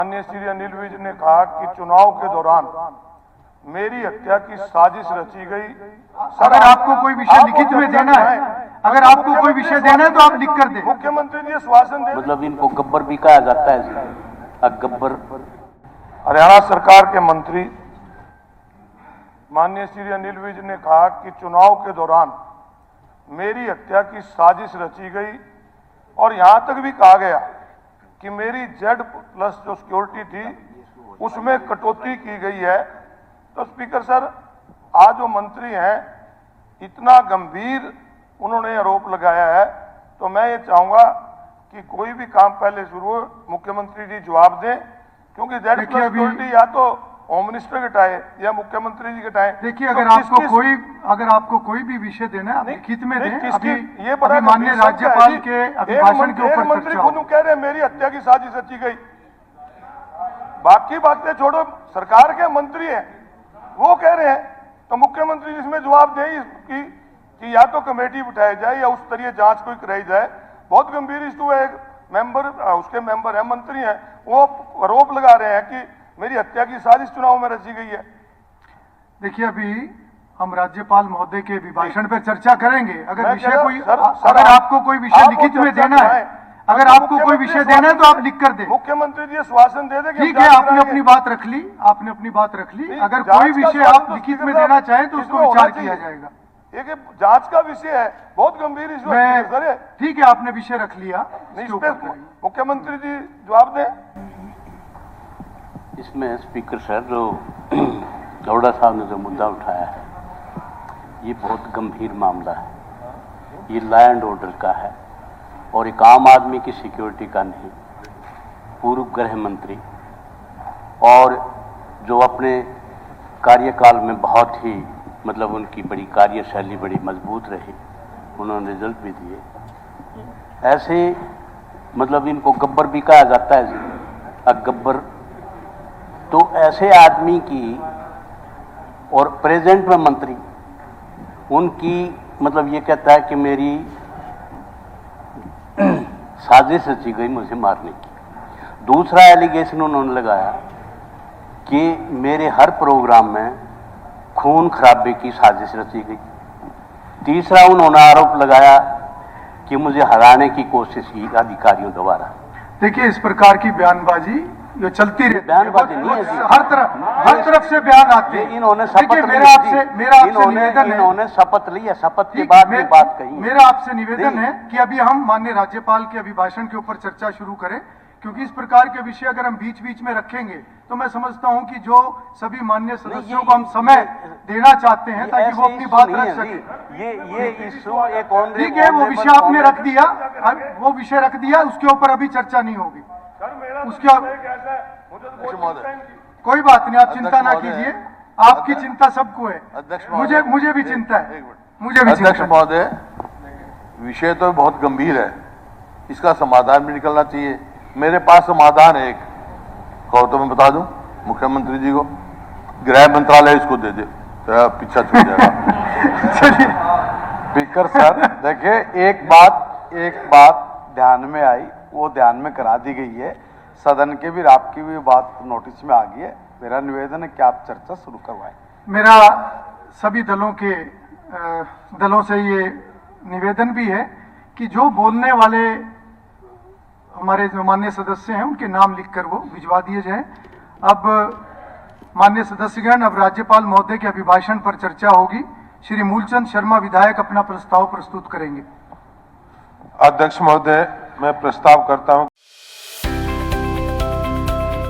माननीय श्री अनिल विज ने कहा कि चुनाव के दौरान मेरी हत्या की साजिश रची गई। अगर आपको कोई विषय लिखित में देना है, अगर आपको कोई विषय देना है तो आप लिख कर दें। मुख्यमंत्री जी आश्वासन दे, मतलब इनको गब्बर भी कहा जाता है। गब्बर हरियाणा सरकार के मंत्री माननीय श्री अनिल विज ने कहा कि चुनाव के दौरान मेरी हत्या की साजिश रची गई और यहां तक भी कहा गया कि मेरी Z+ जो सिक्योरिटी थी उसमें कटौती की गई है। तो स्पीकर सर, आज जो मंत्री हैं इतना गंभीर उन्होंने आरोप लगाया है, तो मैं ये चाहूंगा कि कोई भी काम पहले शुरू हो मुख्यमंत्री जी जवाब दें, क्योंकि Z+ सिक्योरिटी या तो होम मिनिस्टर घटाए या मुख्यमंत्री जी घटाए। देखिए, अगर आपको कोई भी विषय देना है आप लिखित में दें। अभी ये बड़ा माननीय राज्यपाल के अभिभाषण के ऊपर मंत्री खुद कह रहे हैं मेरी हत्या की साजिश रची गई। बाकी बातें छोड़ो, सरकार के मंत्री हैं वो कह रहे हैं, तो मुख्यमंत्री इसमें जवाब दे कि या तो कमेटी बिठाई जाए या उस स्तरीय जांच कोई कराई जाए। बहुत गंभीर इशू है। एक मेंबर, उसके मेंबर है, मंत्री हैं, वो आरोप लगा रहे हैं कि मेरी हत्या की साजिश चुनाव में रची गई है। देखिए, अभी हम राज्यपाल महोदय के अभिभाषण पर चर्चा करेंगे। अगर विषय कोई अगर आपको कोई विषय लिखित में देना है, अगर आपको कोई विषय देना है तो आप लिख कर दें। मुख्यमंत्री जी आश्वासन दे दें। ठीक है, आपने अपनी बात रख ली। अगर कोई विषय आप लिखित में देना चाहें तो उसको विचार किया जाएगा। एक जांच का विषय है, बहुत गंभीर इशू है। ठीक है, आपने विषय रख लिया, मुख्यमंत्री जी जवाब दें। इसमें स्पीकर सर, जो गौड़ा साहब ने जो मुद्दा उठाया है ये बहुत गंभीर मामला है। ये लॉ एंड ऑर्डर का है और एक आम आदमी की सिक्योरिटी का नहीं। पूर्व गृह मंत्री और जो अपने कार्यकाल में बहुत ही मतलब उनकी बड़ी कार्यशैली बड़ी मजबूत रही, उन्होंने रिजल्ट भी दिए। ऐसे मतलब इनको गब्बर भी कहा जाता है। गब्बर तो ऐसे आदमी की और प्रेजेंट में मंत्री उनकी मतलब ये कहता है कि मेरी साजिश रची गई मुझे मारने की। दूसरा एलिगेशन उन्होंने लगाया कि मेरे हर प्रोग्राम में खून खराबे की साजिश रची गई। तीसरा उन्होंने आरोप लगाया कि मुझे हराने की कोशिश की अधिकारियों द्वारा। देखिए, इस प्रकार की बयानबाजी जो चलती रहती है, बयानबाजी नहीं है, हर तरफ से बयान आते हैं। इन्होंने शपथ इन्होंने शपथ ली है, शपथ के बाद ये बात कही। मेरा आपसे निवेदन है कि अभी हम माननीय राज्यपाल के अभिभाषण के ऊपर चर्चा शुरू करें, क्योंकि इस प्रकार के विषय अगर हम बीच बीच में रखेंगे तो मैं समझता हूं कि जो सभी माननीय सदस्यों को हम समय देना चाहते हैं ताकि वो अपनी बात रख सके। ये इशू एक और ठीक है, वो विषय आपने रख दिया, वो विषय रख दिया, उसके ऊपर अभी चर्चा नहीं होगी। उसके कोई बात नहीं, आप चिंता ना कीजिए, आपकी चिंता सबको है, मुझे भी चिंता है, मुझे भी। अध्यक्ष महोदय, विषय तो बहुत गंभीर है, इसका समाधान भी निकलना चाहिए। मेरे पास समाधान है एक, कहो तो मैं बता दूं मुख्यमंत्री जी को, गृह मंत्रालय इसको दे दे तो पीछा छूट जाएगा। चलिए स्पीकर सर, देखिए एक बात ध्यान में आई, वो ध्यान में करा दी गई है। सदन के भी, आपकी भी बात नोटिस में आ गई है। मेरा निवेदन है कि आप चर्चा शुरू करवाएं। मेरा सभी दलों से ये निवेदन भी है कि जो बोलने वाले हमारे जो माननीय सदस्य हैं उनके नाम लिखकर वो भिजवा दिए जाएं। अब माननीय सदस्यगण, अब राज्यपाल महोदय के अभिभाषण पर चर्चा होगी। श्री मूलचंद शर्मा विधायक अपना प्रस्ताव प्रस्तुत करेंगे। अध्यक्ष महोदय, मैं प्रस्ताव करता हूं।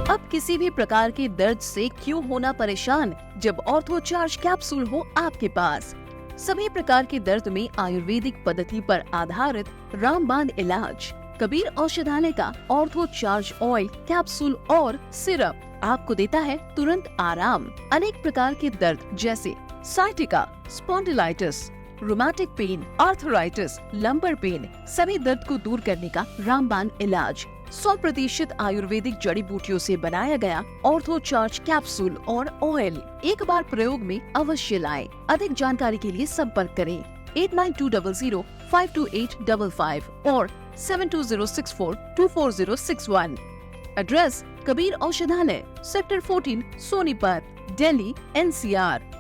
अब किसी भी प्रकार के दर्द से क्यों होना परेशान, जब ऑर्थो चार्ज कैप्सूल हो आपके पास। सभी प्रकार के दर्द में आयुर्वेदिक पद्धति पर आधारित रामबाण इलाज। कबीर औषधालय का ऑर्थो चार्ज ऑयल, कैप्सूल और सिरप आपको देता है तुरंत आराम। अनेक प्रकार के दर्द जैसे sciatica, spondylitis, rheumatic pain, arthritis, lumbar pain, सभी दर्द को दूर करने का रामबाण इलाज। 100% आयुर्वेदिक जड़ी बूटियों से बनाया गया ऑर्थो चार्ज कैप्सूल और ऑयल एक बार प्रयोग में अवश्य लाएं। अधिक जानकारी के लिए संपर्क करें 8920052855 और 72064246061। एड्रेस कबीर औषधालय, सेक्टर 14, सोनीपत, दिल्ली, NCR।